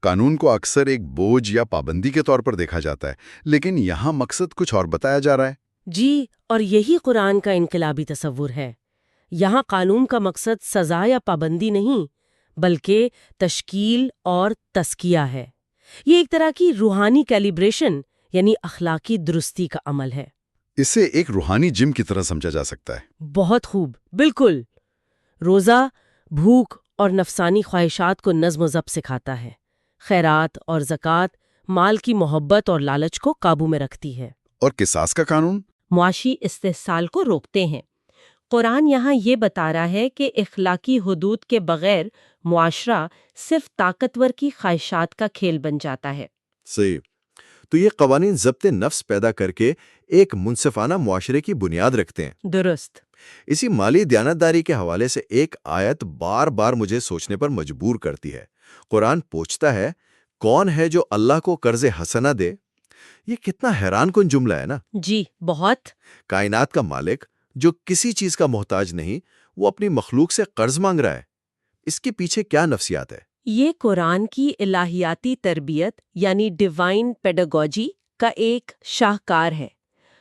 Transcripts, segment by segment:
قانون کو اکثر ایک بوجھ یا پابندی کے طور پر دیکھا جاتا ہے، لیکن یہاں مقصد کچھ اور بتایا جا رہا ہے۔ جی، اور یہی قرآن کا انقلابی تصور ہے۔ یہاں قانون کا مقصد سزا یا پابندی نہیں، بلکہ تشکیل اور تزکیہ ہے۔ یہ ایک طرح کی روحانی کیلیبریشن یعنی اخلاقی درستی کا عمل ہے۔ اسے ایک روحانی جم کی طرح سمجھا جا سکتا ہے۔ بہت خوب، بالکل۔ روزہ بھوک اور نفسانی خواہشات کو نظم و ضبط سکھاتا ہے۔ خیرات اور زکوٰۃ مال کی محبت اور لالچ کو قابو میں رکھتی ہے۔ اور قصاص کا قانون معاشی استحصال کو روکتے ہیں۔ قرآن یہاں یہ بتا رہا ہے کہ اخلاقی حدود کے بغیر معاشرہ صرف طاقتور کی خواہشات کا کھیل بن جاتا ہے۔ صحیح۔ تو یہ قوانین ضبط نفس پیدا کر کے ایک منصفانہ معاشرے کی بنیاد رکھتے ہیں۔ درست۔ اسی مالی دیانتداری کے حوالے سے ایک آیت بار بار مجھے سوچنے پر مجبور کرتی ہے۔ قرآن پوچھتا ہے، کون ہے جو اللہ کو قرض حسنہ دے؟ یہ کتنا حیران کن جملہ ہے نا۔ جی، بہت۔ کائنات کا مالک جو کسی چیز کا محتاج نہیں، وہ اپنی مخلوق سے قرض مانگ رہا ہے۔ اس کے پیچھے کیا نفسیات ہے؟ یہ قرآن کی الہیاتی تربیت یعنی ڈیوائن پیڈاگوجی کا ایک شاہکار ہے۔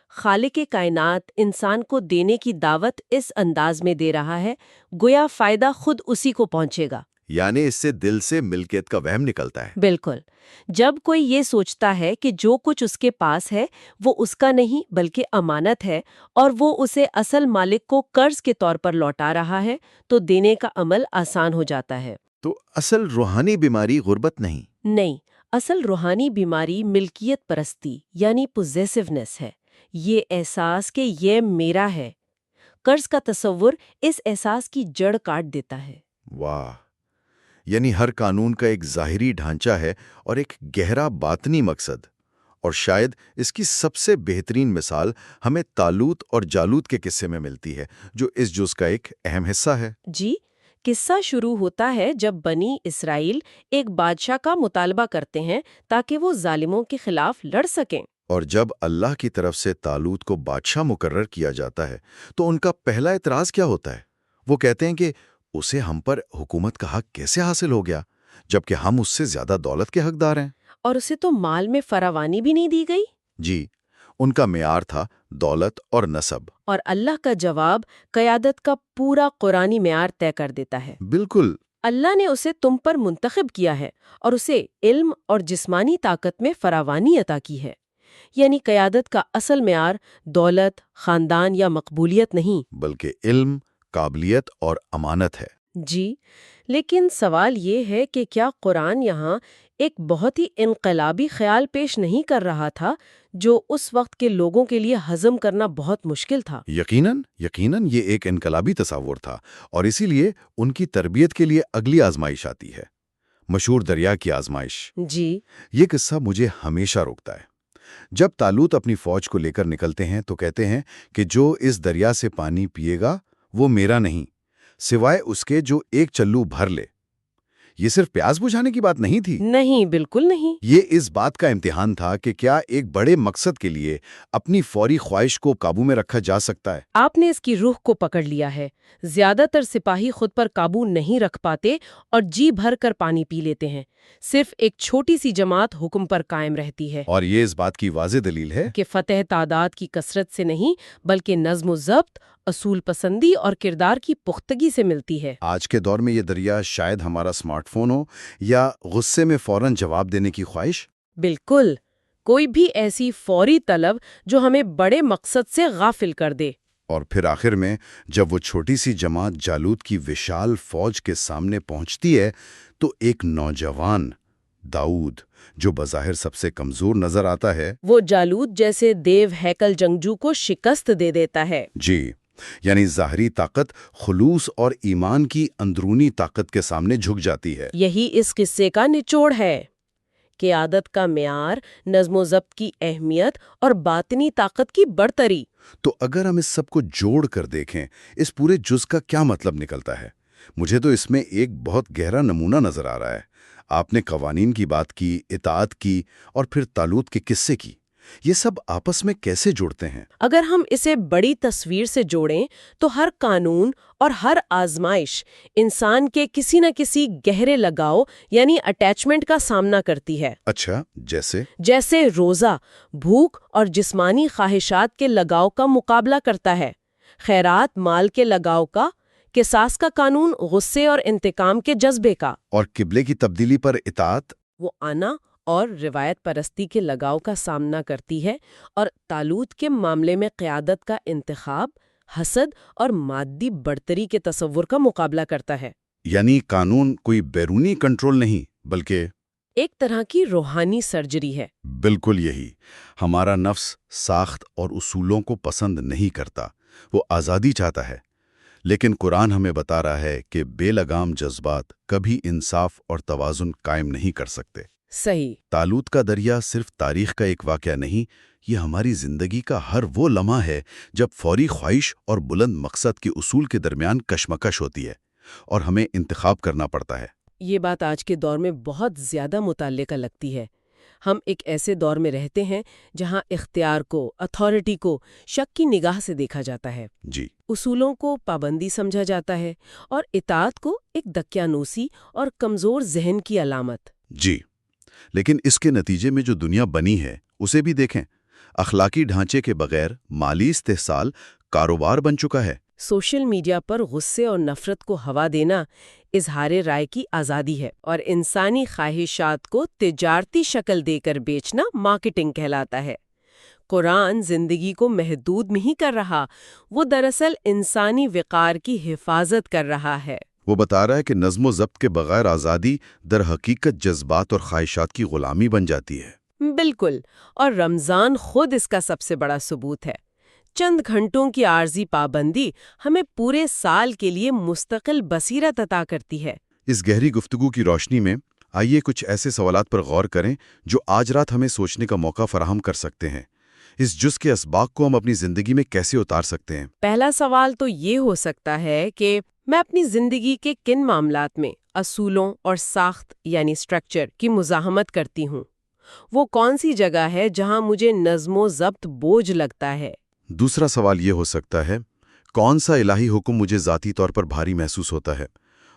خالق کائنات انسان کو دینے کی دعوت اس انداز میں دے رہا ہے گویا فائدہ خود اسی کو پہنچے گا۔ یعنی اس سے دل سے ملکیت کا وہم نکلتا ہے۔ بالکل۔ جب کوئی یہ سوچتا ہے کہ جو کچھ اس کے پاس ہے وہ اس کا نہیں بلکہ امانت ہے اور وہ اسے اصل مالک کو قرض کے طور پر لوٹا رہا ہے، تو دینے کا عمل آسان ہو جاتا ہے۔ تو اصل روحانی بیماری غربت نہیں، اصل روحانی بیماری ملکیت پرستی یعنی پوزیسونیس ہے۔ یہ احساس کہ یہ میرا ہے۔ قرض کا تصور اس احساس کی جڑ کاٹ دیتا ہے۔ واہ! یعنی ہر قانون کا ایک ظاہری ڈھانچہ ہے اور ایک گہرا باطنی مقصد۔ اور شاید اس کی سب سے بہترین مثال ہمیں طالوت اور جالوت کے قصے میں ملتی ہے، جو اس جز کا ایک اہم حصہ ہے۔ جی، قصہ شروع ہوتا ہے جب بنی اسرائیل ایک بادشاہ کا مطالبہ کرتے ہیں تاکہ وہ ظالموں کے خلاف لڑ سکیں۔ اور جب اللہ کی طرف سے طالوت کو بادشاہ مقرر کیا جاتا ہے تو ان کا پہلا اعتراض کیا ہوتا ہے؟ وہ کہتے ہیں کہ اسے ہم پر حکومت کا حق کیسے حاصل ہو گیا جبکہ ہم اس سے زیادہ دولت کے حقدار ہیں؟ اور اسے تو مال میں فراوانی بھی نہیں دی گئی۔ جی، ان کا معیار تھا دولت اور نسب۔ اور اللہ کا جواب قیادت کا پورا قرآنی معیار طے کر دیتا ہے۔ بالکل۔ اللہ نے اسے تم پر منتخب کیا ہے اور اسے علم اور جسمانی طاقت میں فراوانی عطا کی ہے۔ یعنی قیادت کا اصل معیار دولت، خاندان یا مقبولیت نہیں، بلکہ علم، قابلیت اور امانت ہے۔ جی، لیکن سوال یہ ہے کہ کیا قرآن یہاں ایک بہت ہی انقلابی خیال پیش نہیں کر رہا تھا جو اس وقت کے لوگوں کے لیے ہضم کرنا بہت مشکل تھا؟ یقیناً یہ ایک انقلابی تصور تھا، اور اسی لیے ان کی تربیت کے لیے اگلی آزمائش آتی ہے، مشہور دریا کی آزمائش۔ جی، یہ قصہ مجھے ہمیشہ روکتا ہے۔ جب طالوت اپنی فوج کو لے کر نکلتے ہیں تو کہتے ہیں کہ جو اس دریا سے پانی پیے گا وہ میرا نہیں، سوائے اس کے جو ایک چلو بھر لے۔ یہ صرف پیاس بجھانے کی بات نہیں تھی۔ نہیں، بالکل نہیں۔ یہ اس بات کا امتحان تھا کہ کیا ایک بڑے مقصد کے لیے اپنی فوری خواہش کو قابو میں رکھا جا سکتا ہے۔ آپ نے اس کی روح کو پکڑ لیا ہے۔ زیادہ تر سپاہی خود پر قابو نہیں رکھ پاتے اور جی بھر کر پانی پی لیتے ہیں۔ صرف ایک چھوٹی سی جماعت حکم پر قائم رہتی ہے۔ اور یہ اس بات کی واضح دلیل ہے کہ فتح تعداد کی کثرت سے نہیں بلکہ نظم و ضبط، اصول پسندی اور کردار کی پختگی سے ملتی ہے۔ آج کے دور میں یہ دریا شاید ہمارا سمارٹ فون ہو یا غصے میں فوراً جواب دینے کی خواہش۔ بالکل، کوئی بھی ایسی فوری طلب جو ہمیں بڑے مقصد سے غافل کر دے۔ اور پھر آخر میں جب وہ چھوٹی سی جماعت جالوت کی وشال فوج کے سامنے پہنچتی ہے تو ایک نوجوان داؤد، جو بظاہر سب سے کمزور نظر آتا ہے، وہ جالوت جیسے دیو ہیکل جنگجو کو شکست دے دیتا ہے۔ جی، یعنی ظاہری طاقت خلوص اور ایمان کی اندرونی طاقت کے سامنے جھک جاتی ہے۔ یہی اس قصے کا نچوڑ ہے۔ قیادت کا معیار، نظم و ضبط کی اہمیت اور باطنی طاقت کی برتری۔ تو اگر ہم اس سب کو جوڑ کر دیکھیں، اس پورے جز کا کیا مطلب نکلتا ہے؟ مجھے تو اس میں ایک بہت گہرا نمونہ نظر آ رہا ہے۔ آپ نے قوانین کی بات کی، اطاعت کی اور پھر طالوت کے قصے کی، یہ سب آپس میں کیسے جڑتے ہیں؟ اگر ہم اسے بڑی تصویر سے جوڑیں تو ہر قانون اور ہر آزمائش انسان کے کسی نہ کسی گہرے لگاؤ یعنی اٹیچمنٹ کا سامنا کرتی ہے۔ اچھا، جیسے روزہ بھوک اور جسمانی خواہشات کے لگاؤ کا مقابلہ کرتا ہے، خیرات مال کے لگاؤ کا، قصاص کا قانون غصے اور انتقام کے جذبے کا، اور قبلے کی تبدیلی پر اطاعت وہ آنا اور روایت پرستی کے لگاؤ کا سامنا کرتی ہے، اور طالوت کے معاملے میں قیادت کا انتخاب حسد اور مادی برتری کے تصور کا مقابلہ کرتا ہے۔ یعنی قانون کوئی بیرونی کنٹرول نہیں بلکہ ایک طرح کی روحانی سرجری ہے۔ بالکل یہی، ہمارا نفس ساخت اور اصولوں کو پسند نہیں کرتا، وہ آزادی چاہتا ہے، لیکن قرآن ہمیں بتا رہا ہے کہ بے لگام جذبات کبھی انصاف اور توازن قائم نہیں کر سکتے۔ صحیح۔ طالوت کا دریا صرف تاریخ کا ایک واقعہ نہیں، یہ ہماری زندگی کا ہر وہ لمحہ ہے جب فوری خواہش اور بلند مقصد کے اصول کے درمیان کشمکش ہوتی ہے اور ہمیں انتخاب کرنا پڑتا ہے۔ یہ بات آج کے دور میں بہت زیادہ متعلقہ لگتی ہے۔ ہم ایک ایسے دور میں رہتے ہیں جہاں اختیار کو، اتھارٹی کو شک کی نگاہ سے دیکھا جاتا ہے، جی، اصولوں کو پابندی سمجھا جاتا ہے اور اطاعت کو ایک دقیانوسی اور کمزور ذہن کی علامت۔ جی، لیکن اس کے نتیجے میں جو دنیا بنی ہے اسے بھی دیکھیں۔ اخلاقی ڈھانچے کے بغیر مالی استحصال کاروبار بن چکا ہے۔ سوشل میڈیا پر غصے اور نفرت کو ہوا دینا اظہار رائے کی آزادی ہے، اور انسانی خواہشات کو تجارتی شکل دے کر بیچنا مارکیٹنگ کہلاتا ہے۔ قرآن زندگی کو محدود نہیں کر رہا، وہ دراصل انسانی وقار کی حفاظت کر رہا ہے۔ وہ بتا رہا ہے کہ نظم و ضبط کے بغیر آزادی در حقیقت جذبات اور خواہشات کی غلامی بن جاتی ہے۔ بالکل، اور رمضان خود اس کا سب سے بڑا ثبوت ہے۔ چند گھنٹوں کی عارضی پابندی ہمیں پورے سال کے لیے مستقل بصیرت عطا کرتی ہے۔ اس گہری گفتگو کی روشنی میں آئیے کچھ ایسے سوالات پر غور کریں جو آج رات ہمیں سوچنے کا موقع فراہم کر سکتے ہیں۔ اس جز کے اسباق کو ہم اپنی زندگی میں کیسے اتار سکتے ہیں؟ پہلا سوال تو یہ ہو سکتا ہے کہ میں اپنی زندگی کے کن معاملات میں اصولوں اور ساخت یعنی اسٹرکچر کی مزاحمت کرتی ہوں؟ وہ کون سی جگہ ہے جہاں مجھے نظم و ضبط بوجھ لگتا ہے؟ دوسرا سوال یہ ہو سکتا ہے، کون سا الہی حکم مجھے ذاتی طور پر بھاری محسوس ہوتا ہے،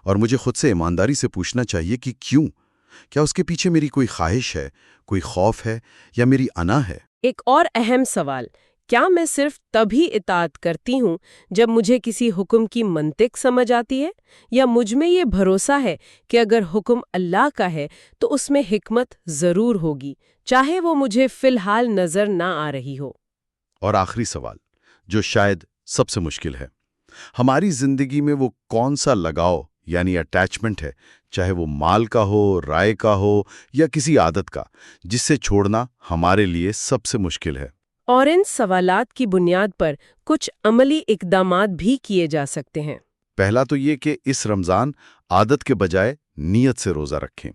اور مجھے خود سے ایمانداری سے پوچھنا چاہیے کہ کیوں؟ کیا اس کے پیچھے میری کوئی خواہش ہے، کوئی خوف ہے، یا میری انا ہے؟ ایک اور اہم سوال، کیا میں صرف تبھی اطاعت کرتی ہوں جب مجھے کسی حکم کی منطق سمجھ آتی ہے، یا مجھ میں یہ بھروسہ ہے کہ اگر حکم اللہ کا ہے تو اس میں حکمت ضرور ہوگی، چاہے وہ مجھے فی الحال نظر نہ آ رہی ہو؟ اور آخری سوال، جو شاید سب سے مشکل ہے، ہماری زندگی میں وہ کون سا لگاؤ یعنی اٹیچمنٹ ہے، چاہے وہ مال کا ہو، رائے کا ہو، یا کسی عادت کا، جس سے چھوڑنا ہمارے لیے سب سے مشکل ہے؟ اور ان سوالات کی بنیاد پر کچھ عملی اقدامات بھی کیے جا سکتے ہیں۔ پہلا تو یہ کہ اس رمضان عادت کے بجائے نیت سے روزہ رکھیں۔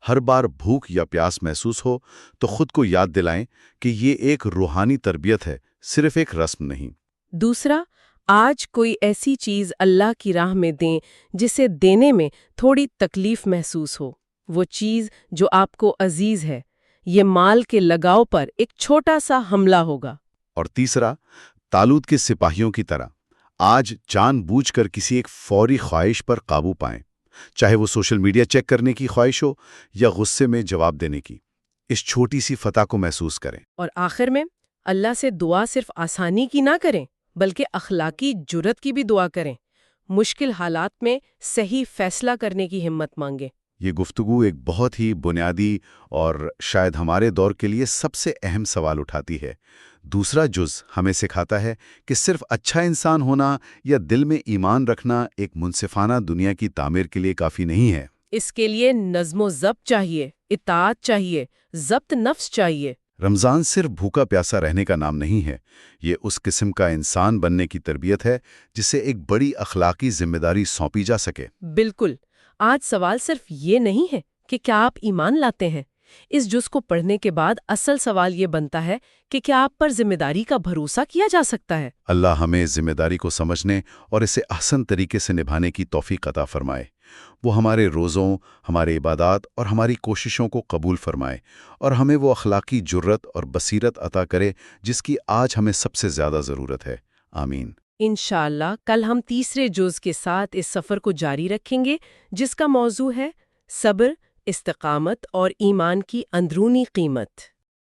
ہر بار بھوک یا پیاس محسوس ہو تو خود کو یاد دلائیں کہ یہ ایک روحانی تربیت ہے، صرف ایک رسم نہیں۔ دوسرا، آج کوئی ایسی چیز اللہ کی راہ میں دیں جسے دینے میں تھوڑی تکلیف محسوس ہو، وہ چیز جو آپ کو عزیز ہے۔ یہ مال کے لگاؤ پر ایک چھوٹا سا حملہ ہوگا۔ اور تیسرا، طالوت کے سپاہیوں کی طرح آج جان بوجھ کر کسی ایک فوری خواہش پر قابو پائیں، چاہے وہ سوشل میڈیا چیک کرنے کی خواہش ہو یا غصے میں جواب دینے کی۔ اس چھوٹی سی فتح کو محسوس کریں۔ اور آخر میں اللہ سے دعا صرف آسانی کی نہ کریں بلکہ اخلاقی جرت کی بھی دعا کریں۔ مشکل حالات میں صحیح فیصلہ کرنے کی ہمت مانگیں۔ یہ گفتگو ایک بہت ہی بنیادی اور شاید ہمارے دور کے لیے سب سے اہم سوال اٹھاتی ہے۔ دوسرا جز ہمیں سکھاتا ہے کہ صرف اچھا انسان ہونا یا دل میں ایمان رکھنا ایک منصفانہ دنیا کی تعمیر کے لیے کافی نہیں ہے۔ اس کے لیے نظم و ضبط چاہیے، اطاعت چاہیے، ضبط نفس چاہیے۔ رمضان صرف بھوکا پیاسا رہنے کا نام نہیں ہے، یہ اس قسم کا انسان بننے کی تربیت ہے جسے ایک بڑی اخلاقی ذمہ داری سونپی جا سکے۔ بالکل، آج سوال صرف یہ نہیں ہے کہ کیا آپ ایمان لاتے ہیں، اس جز کو پڑھنے کے بعد اصل سوال یہ بنتا ہے کہ کیا آپ پر ذمہ داری کا بھروسہ کیا جا سکتا ہے؟ اللہ ہمیں ذمہ داری کو سمجھنے اور اسے احسن طریقے سے نبھانے کی توفیق عطا فرمائے۔ وہ ہمارے روزوں، ہمارے عبادات اور ہماری کوششوں کو قبول فرمائے، اور ہمیں وہ اخلاقی جرت اور بصیرت عطا کرے جس کی آج ہمیں سب سے زیادہ ضرورت ہے۔ آمین۔ انشاءاللہ کل ہم تیسرے جز کے ساتھ اس سفر کو جاری رکھیں گے، جس کا موضوع ہے صبر، استقامت اور ایمان کی اندرونی قیمت۔